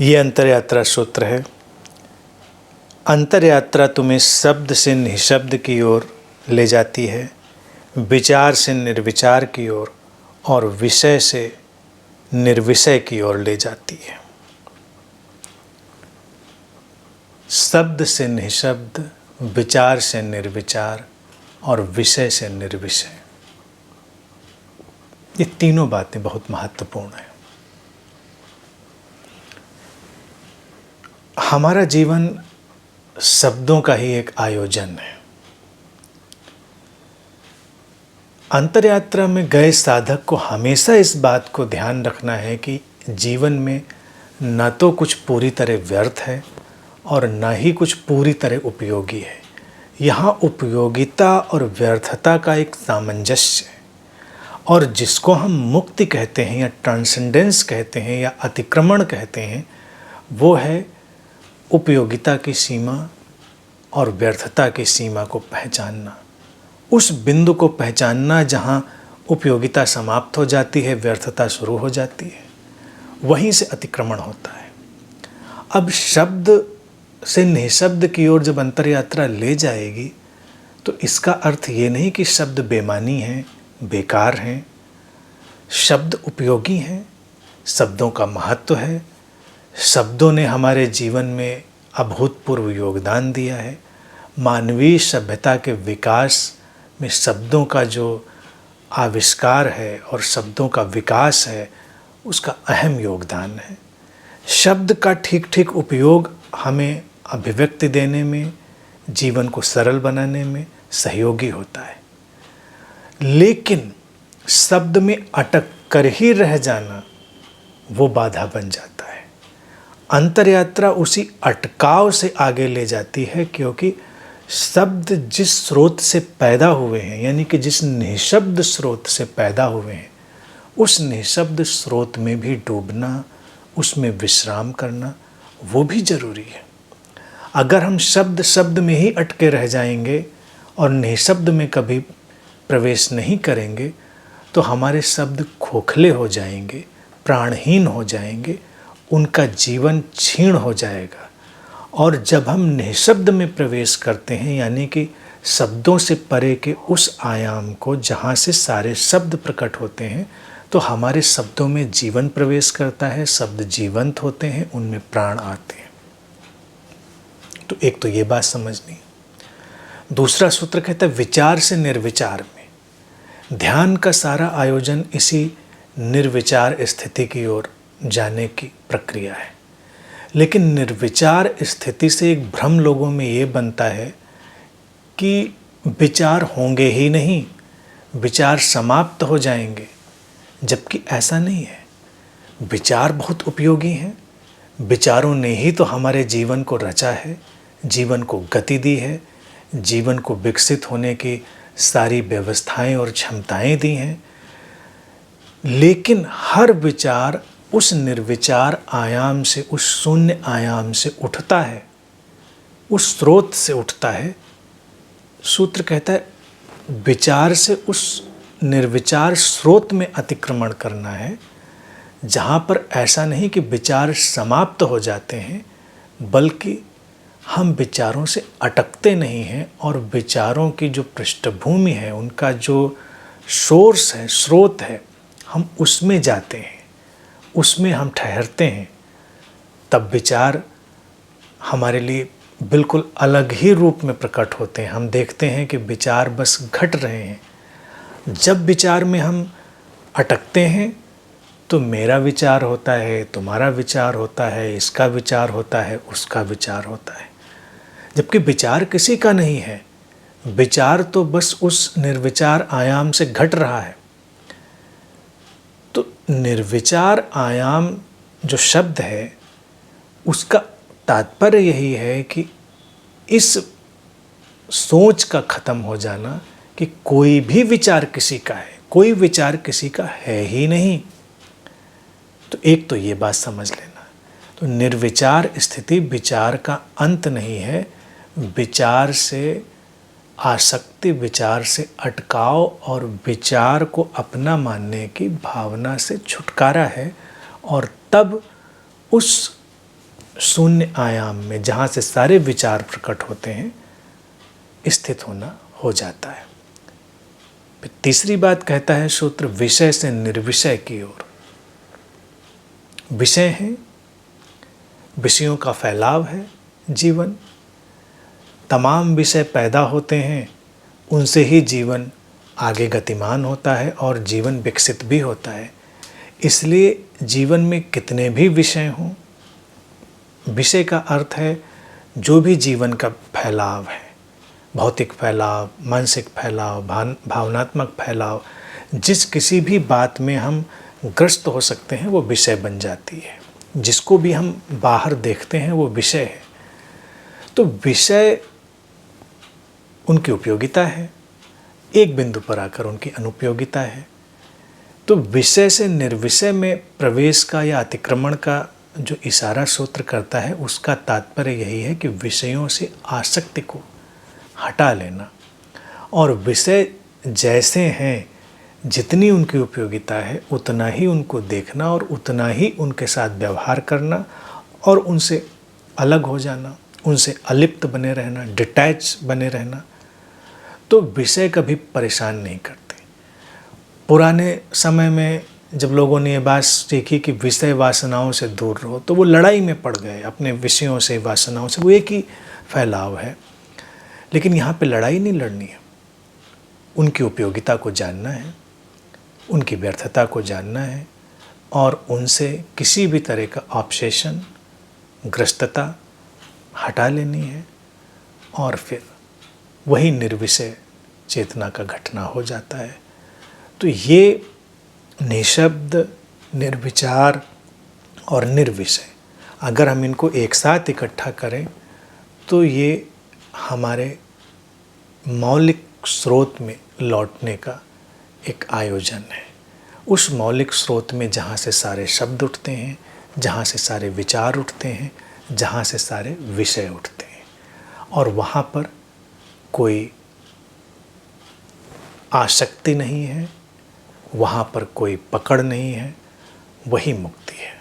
ये अंतरयात्रा सूत्र है। अंतरयात्रा तुम्हें शब्द से निःशब्द की ओर ले जाती है, विचार से निर्विचार की ओर और विषय से निर्विषय की ओर ले जाती है। शब्द से निःशब्द, विचार से निर्विचार और विषय से निर्विषय, ये तीनों बातें बहुत महत्वपूर्ण हैं। हमारा जीवन शब्दों का ही एक आयोजन है। अंतरयात्रा में गए साधक को हमेशा इस बात को ध्यान रखना है कि जीवन में न तो कुछ पूरी तरह व्यर्थ है और न ही कुछ पूरी तरह उपयोगी है। यहाँ उपयोगिता और व्यर्थता का एक सामंजस्य है, और जिसको हम मुक्ति कहते हैं या ट्रांसेंडेंस कहते हैं या अतिक्रमण कहते हैं, वो है उपयोगिता की सीमा और व्यर्थता की सीमा को पहचानना। उस बिंदु को पहचानना जहाँ उपयोगिता समाप्त हो जाती है, व्यर्थता शुरू हो जाती है, वहीं से अतिक्रमण होता है। अब शब्द से निःशब्द की ओर जब अंतरयात्रा ले जाएगी तो इसका अर्थ ये नहीं कि शब्द बेमानी हैं, बेकार हैं। शब्द उपयोगी हैं, शब्दों का महत्व है, शब्दों ने हमारे जीवन में अभूतपूर्व योगदान दिया है। मानवीय सभ्यता के विकास में शब्दों का जो आविष्कार है और शब्दों का विकास है, उसका अहम योगदान है। शब्द का ठीक ठीक उपयोग हमें अभिव्यक्ति देने में, जीवन को सरल बनाने में सहयोगी होता है। लेकिन शब्द में अटक कर ही रह जाना वो बाधा बन जाता है। अंतरयात्रा उसी अटकाव से आगे ले जाती है, क्योंकि शब्द जिस स्रोत से पैदा हुए हैं, यानी कि जिस निःशब्द स्रोत से पैदा हुए हैं, उस निःशब्द स्रोत में भी डूबना, उसमें विश्राम करना, वो भी जरूरी है। अगर हम शब्द शब्द में ही अटके रह जाएंगे और निःशब्द में कभी प्रवेश नहीं करेंगे तो हमारे शब्द खोखले हो जाएंगे, प्राणहीन हो जाएंगे, उनका जीवन क्षीण हो जाएगा। और जब हम निःशब्द में प्रवेश करते हैं, यानी कि शब्दों से परे के उस आयाम को जहाँ से सारे शब्द प्रकट होते हैं, तो हमारे शब्दों में जीवन प्रवेश करता है, शब्द जीवंत होते हैं, उनमें प्राण आते हैं। तो एक तो ये बात समझनी। दूसरा सूत्र कहता है विचार से निर्विचार में। ध्यान का सारा आयोजन इसी निर्विचार स्थिति की ओर जाने की प्रक्रिया है। लेकिन निर्विचार स्थिति से एक भ्रम लोगों में ये बनता है कि विचार होंगे ही नहीं, विचार समाप्त हो जाएंगे, जबकि ऐसा नहीं है। विचार बहुत उपयोगी हैं। विचारों ने ही तो हमारे जीवन को रचा है, जीवन को गति दी है, जीवन को विकसित होने की सारी व्यवस्थाएं और क्षमताएं दी हैं। लेकिन हर विचार उस निर्विचार आयाम से, उस शून्य आयाम से उठता है, उस स्रोत से उठता है। सूत्र कहता है विचार से उस निर्विचार स्रोत में अतिक्रमण करना है, जहाँ पर ऐसा नहीं कि विचार समाप्त हो जाते हैं, बल्कि हम विचारों से अटकते नहीं हैं और विचारों की जो पृष्ठभूमि है, उनका जो सोर्स है, स्रोत है, हम उसमें जाते हैं, उसमें हम ठहरते हैं। तब विचार हमारे लिए बिल्कुल अलग ही रूप में प्रकट होते हैं। हम देखते हैं कि विचार बस घट रहे हैं। जब विचार में हम अटकते हैं तो मेरा विचार होता है, तुम्हारा विचार होता है, इसका विचार होता है, उसका विचार होता है, जबकि विचार किसी का नहीं है। विचार तो बस उस निर्विचार आयाम से घट रहा है। तो निर्विचार आयाम जो शब्द है, उसका तात्पर्य यही है कि इस सोच का खत्म हो जाना कि कोई भी विचार किसी का है, कोई विचार किसी का है ही नहीं। तो एक तो ये बात समझ लेना। तो निर्विचार स्थिति विचार का अंत नहीं है। विचार से आसक्ति, विचार से अटकाव और विचार को अपना मानने की भावना से छुटकारा है। और तब उस शून्य आयाम में, जहाँ से सारे विचार प्रकट होते हैं, स्थित होना हो जाता है। फिर तीसरी बात कहता है सूत्र, विषय से निर्विषय की ओर। विषय है, विषयों का फैलाव है जीवन, तमाम विषय पैदा होते हैं, उनसे ही जीवन आगे गतिमान होता है और जीवन विकसित भी होता है। इसलिए जीवन में कितने भी विषय हों, विषय का अर्थ है जो भी जीवन का फैलाव है, भौतिक फैलाव, मानसिक फैलाव, भावनात्मक फैलाव, जिस किसी भी बात में हम ग्रस्त हो सकते हैं वो विषय बन जाती है। जिसको भी हम बाहर देखते हैं वो विषय है। तो विषय उनकी उपयोगिता है, एक बिंदु पर आकर उनकी अनुपयोगिता है। तो विषय से निर्विषय में प्रवेश का या अतिक्रमण का जो इशारा सूत्र करता है, उसका तात्पर्य यही है कि विषयों से आसक्ति को हटा लेना, और विषय जैसे हैं, जितनी उनकी उपयोगिता है उतना ही उनको देखना और उतना ही उनके साथ व्यवहार करना और उनसे अलग हो जाना, उनसे अलिप्त बने रहना, डिटैच बने रहना। तो विषय कभी परेशान नहीं करते। पुराने समय में जब लोगों ने ये बात सीखी कि विषय वासनाओं से दूर रहो, तो वो लड़ाई में पड़ गए अपने विषयों से, वासनाओं से। वो एक ही फैलाव है। लेकिन यहाँ पे लड़ाई नहीं लड़नी है, उनकी उपयोगिता को जानना है, उनकी व्यर्थता को जानना है और उनसे किसी भी तरह का ऑब्सेशन, ग्रस्तता हटा लेनी है, और फिर वही निर्विषय चेतना का घटना हो जाता है। तो ये निशब्द, निर्विचार और निर्विषय, अगर हम इनको एक साथ इकट्ठा करें तो ये हमारे मौलिक स्रोत में लौटने का एक आयोजन है। उस मौलिक स्रोत में जहाँ से सारे शब्द उठते हैं, जहाँ से सारे विचार उठते हैं, जहाँ से सारे विषय उठते हैं, और वहाँ पर कोई आसक्ति नहीं है, वहाँ पर कोई पकड़ नहीं है, वही मुक्ति है।